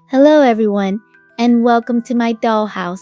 Hello everyone, and welcome to my dollhouse.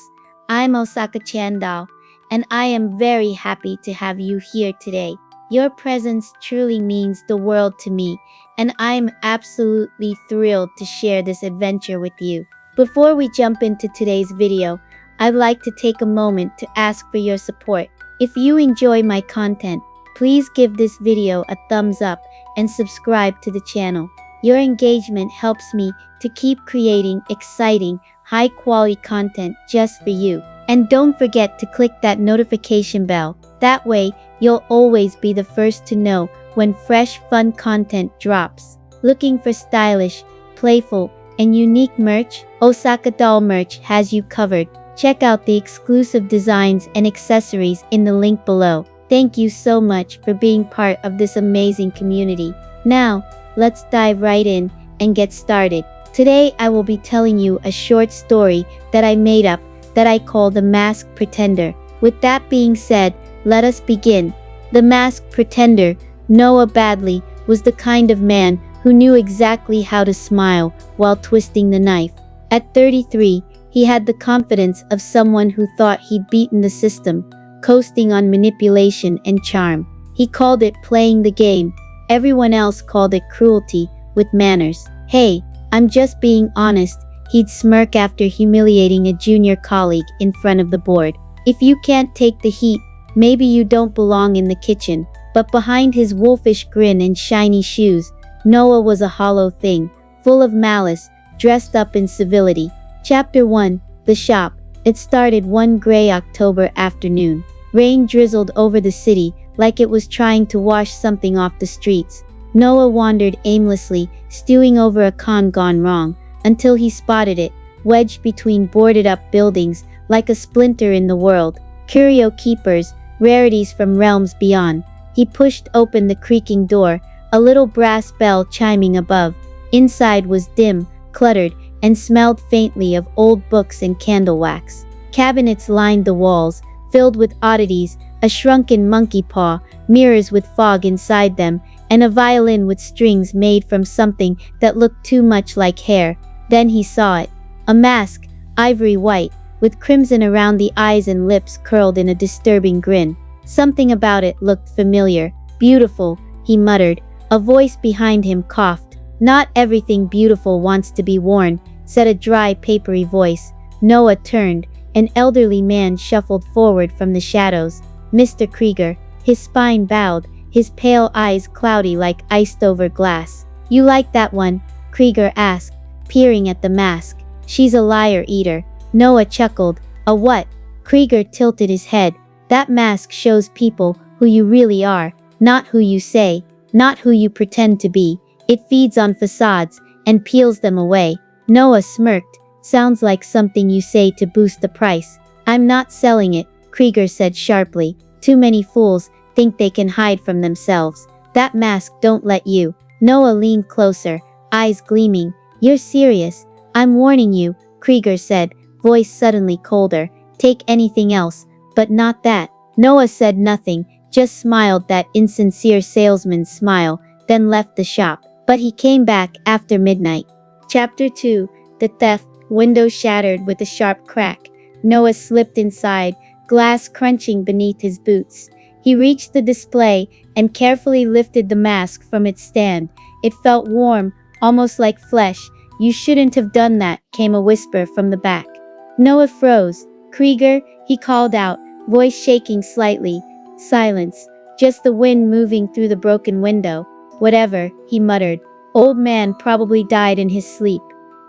I'm Osakachan.doll, and I am very happy to have you here today. Your presence truly means the world to me, and I'm absolutely thrilled to share this adventure with you. Before we jump into today's video, I'd like to take a moment to ask for your support. If you enjoy my content, please give this video a thumbs up and subscribe to the channel. Your engagement helps me to keep creating exciting, high-quality content just for you. And don't forget to click that notification bell. That way, you'll always be the first to know when fresh, fun content drops. Looking for stylish, playful, and unique merch? Osaka Doll Merch has you covered. Check out the exclusive designs and accessories in the link below. Thank you so much for being part of this amazing community. Now, let's dive right in and get started. Today I will be telling you a short story that I made up that I call The Masked Pretender. With that being said, let us begin. The Masked Pretender, Noah Badley, was the kind of man who knew exactly how to smile while twisting the knife. At 33, he had the confidence of someone who thought he'd beaten the system, coasting on manipulation and charm. He called it playing the game. Everyone else called it cruelty with manners. Hey, I'm just being honest, he'd smirk after humiliating a junior colleague in front of the board. If you can't take the heat, maybe you don't belong in the kitchen. But behind his wolfish grin and shiny shoes, Noah was a hollow thing, full of malice, dressed up in civility. Chapter 1, The Shop. It started one gray October afternoon. Rain drizzled over the city like it was trying to wash something off the streets. Noah wandered aimlessly, stewing over a con gone wrong, until he spotted it, wedged between boarded-up buildings like a splinter in the world. Curio keepers, rarities from realms beyond. He pushed open the creaking door, a little brass bell chiming above. Inside was dim, cluttered, and smelled faintly of old books and candle wax. Cabinets lined the walls, filled with oddities, a shrunken monkey paw, mirrors with fog inside them, and a violin with strings made from something that looked too much like hair. Then he saw it. A mask, ivory white, with crimson around the eyes and lips curled in a disturbing grin. Something about it looked familiar. Beautiful, he muttered. A voice behind him coughed. Not everything beautiful wants to be worn, said a dry, papery voice. Noah turned. An elderly man shuffled forward from the shadows. Mr. Krieger. His spine bowed, his pale eyes cloudy like iced-over glass. You like that one? Krieger asked, peering at the mask. She's a liar-eater. Noah chuckled. A what? Krieger tilted his head. That mask shows people who you really are, not who you say, not who you pretend to be. It feeds on facades and peels them away. Noah smirked. Sounds like something you say to boost the price. I'm not selling it, Krieger said sharply. Too many fools think they can hide from themselves. That mask don't let you. Noah leaned closer, eyes gleaming. You're serious? I'm warning you, Krieger said, voice suddenly colder. Take anything else, but not that. Noah said nothing, just smiled that insincere salesman's smile, then left the shop. But he came back after midnight. Chapter 2, The Theft. Window shattered with a sharp crack. Noah slipped inside, glass crunching beneath his boots. He reached the display and carefully lifted the mask from its stand. It felt warm, almost like flesh. You shouldn't have done that, came a whisper from the back. Noah froze. Krieger, he called out, voice shaking slightly. Silence. Just the wind moving through the broken window. Whatever, he muttered. Old man probably died in his sleep.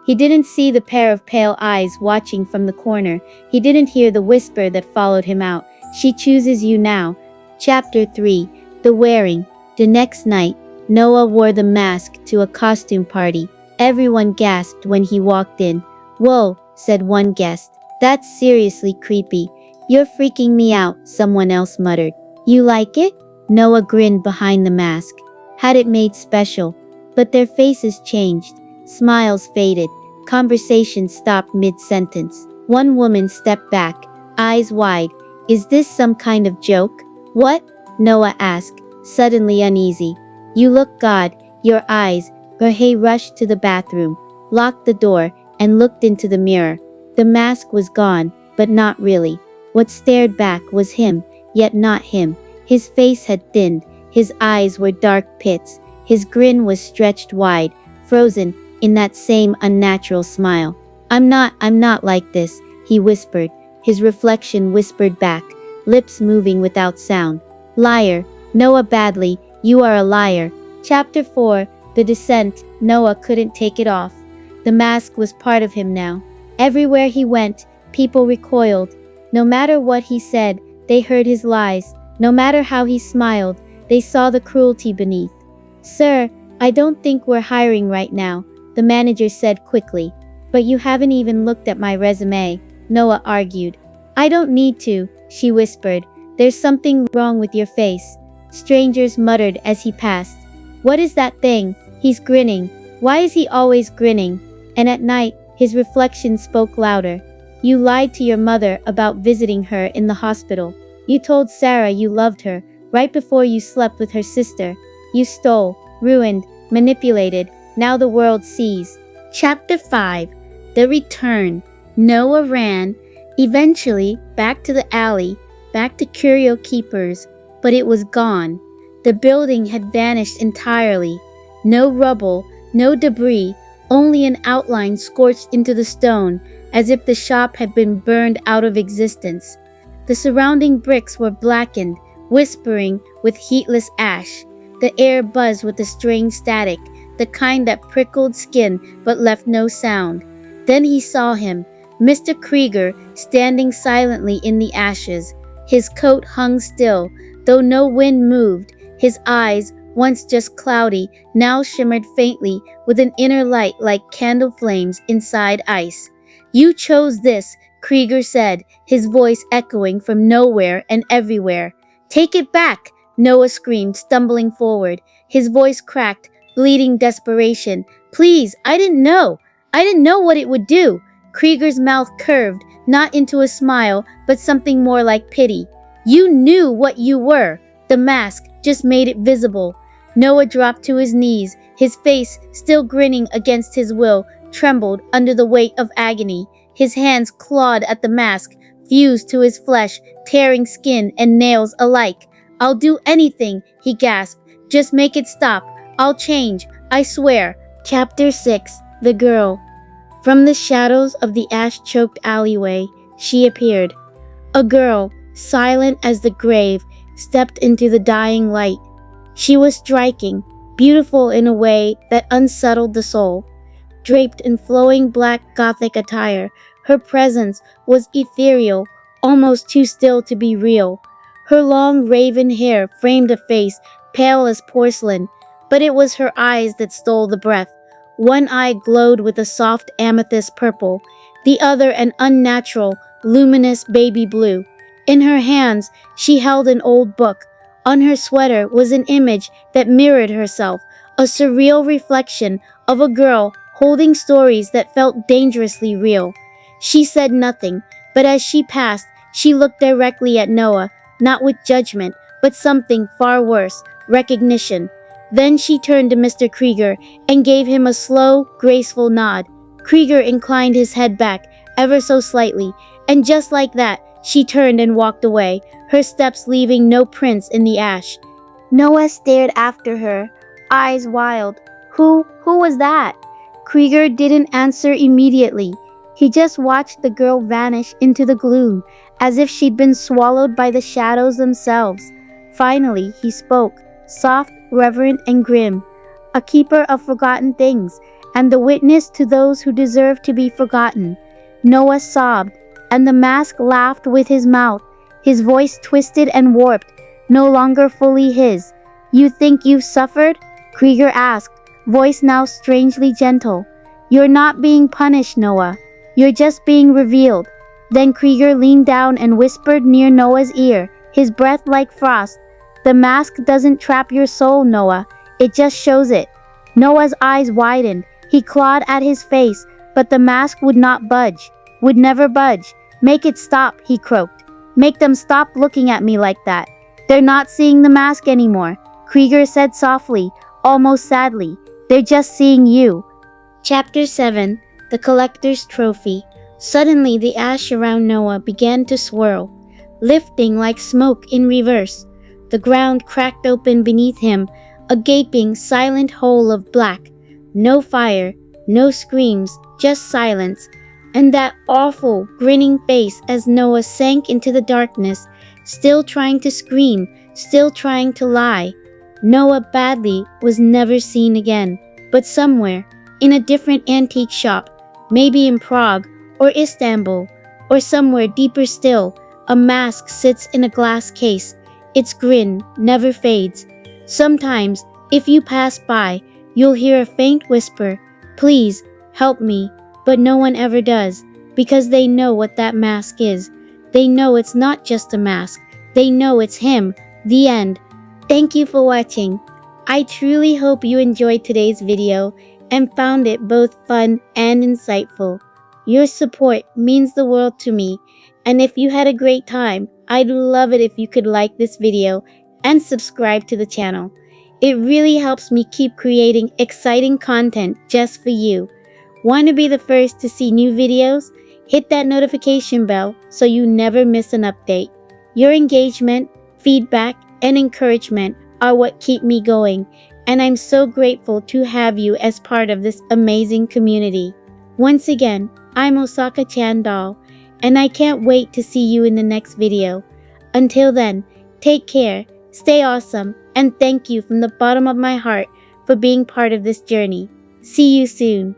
He didn't see the pair of pale eyes watching from the corner. He didn't hear the whisper that followed him out. She chooses you now. Chapter 3, The Wearing. The next night, Noah wore the mask to a costume party. Everyone gasped when he walked in. Whoa, said one guest. That's seriously creepy. You're freaking me out, someone else muttered. You like it? Noah grinned behind the mask. Had it made special. But their faces changed. Smiles faded. Conversation stopped mid-sentence. One woman stepped back, eyes wide. Is this some kind of joke? What? Noah asked, suddenly uneasy. You look God, your eyes. Gerhey rushed to the bathroom, locked the door, and looked into the mirror. The mask was gone, but not really. What stared back was him, yet not him. His face had thinned, his eyes were dark pits, his grin was stretched wide, frozen in that same unnatural smile. I'm not like this, he whispered. His reflection whispered back, lips moving without sound. Liar, Noah badly, you are a liar. Chapter 4, The Descent. Noah couldn't take it off. The mask was part of him now. Everywhere he went, people recoiled. No matter what he said, they heard his lies. No matter how he smiled, they saw the cruelty beneath. Sir, I don't think we're hiring right now, the manager said quickly. But you haven't even looked at my resume, Noah argued. I don't need to, she whispered. There's something wrong with your face. Strangers muttered as he passed. What is that thing? He's grinning. Why is he always grinning? And at night, his reflection spoke louder. You lied to your mother about visiting her in the hospital. You told Sarah you loved her, right before you slept with her sister. You stole, ruined, manipulated. Now the world sees. Chapter 5. The Return. Noah ran, eventually back to the alley, back to Curio Keepers, but it was gone. The building had vanished entirely. No rubble, no debris, only an outline scorched into the stone, as if the shop had been burned out of existence. The surrounding bricks were blackened, whispering with heatless ash. The air buzzed with a strange static, the kind that prickled skin but left no sound. Then he saw him, Mr. Krieger, standing silently in the ashes. His coat hung still, though no wind moved. His eyes, once just cloudy, now shimmered faintly with an inner light like candle flames inside ice. You chose this, Krieger said, his voice echoing from nowhere and everywhere. Take it back, Noah screamed, stumbling forward. His voice cracked, bleeding desperation. Please, I didn't know what it would do. Krieger's mouth curved, not into a smile, but something more like pity. You knew what you were. The mask just made it visible. Noah dropped to his knees, his face, still grinning against his will, trembled under the weight of agony. His hands clawed at the mask, fused to his flesh, tearing skin and nails alike. I'll do anything, he gasped. Just make it stop. I'll change, I swear. Chapter 6. The Girl. From the shadows of the ash-choked alleyway, she appeared. A girl, silent as the grave, stepped into the dying light. She was striking, beautiful in a way that unsettled the soul. Draped in flowing black Gothic attire, her presence was ethereal, almost too still to be real. Her long raven hair framed a face pale as porcelain, but it was her eyes that stole the breath. One eye glowed with a soft amethyst purple, the other an unnatural, luminous baby blue. In her hands, she held an old book. On her sweater was an image that mirrored herself, a surreal reflection of a girl holding stories that felt dangerously real. She said nothing, but as she passed, she looked directly at Noah, not with judgment, but something far worse, recognition. Then she turned to Mr. Krieger and gave him a slow, graceful nod. Krieger inclined his head back, ever so slightly, and just like that, she turned and walked away, her steps leaving no prints in the ash. Noah stared after her, eyes wild. Who was that? Krieger didn't answer immediately. He just watched the girl vanish into the gloom, as if she'd been swallowed by the shadows themselves. Finally, he spoke, soft, reverent, and grim, a keeper of forgotten things, and the witness to those who deserve to be forgotten. Noah sobbed, and the mask laughed with his mouth, his voice twisted and warped, no longer fully his. You think you've suffered? Krieger asked, voice now strangely gentle. You're not being punished, Noah. You're just being revealed. Then Krieger leaned down and whispered near Noah's ear, his breath like frost. The mask doesn't trap your soul, Noah. It just shows it. Noah's eyes widened. He clawed at his face, but the mask would not budge, would never budge. Make it stop, he croaked. Make them stop looking at me like that. They're not seeing the mask anymore, Krieger said softly, almost sadly. They're just seeing you. Chapter 7. the collector's trophy. Suddenly, the ash around Noah began to swirl, lifting like smoke in reverse. The ground cracked open beneath him, a gaping, silent hole of black. No fire, no screams, just silence. And that awful, grinning face as Noah sank into the darkness, still trying to scream, still trying to lie. Noah Badley was never seen again, but somewhere, in a different antique shop, maybe in Prague or Istanbul, or somewhere deeper still, a mask sits in a glass case. Its grin never fades. Sometimes, if you pass by, you'll hear a faint whisper, "Please, help me," but no one ever does, because they know what that mask is. They know it's not just a mask. They know it's him. The end. Thank you for watching. I truly hope you enjoyed today's video and found it both fun and insightful. Your support means the world to me, and if you had a great time, I'd love it if you could like this video and subscribe to the channel. It really helps me keep creating exciting content just for you. Want to be the first to see new videos? Hit that notification bell so you never miss an update. Your engagement, feedback, and encouragement are what keep me going, and I'm so grateful to have you as part of this amazing community. Once again, I'm Osaka-chan.doll, and I can't wait to see you in the next video. Until then, take care, stay awesome, and thank you from the bottom of my heart for being part of this journey. See you soon.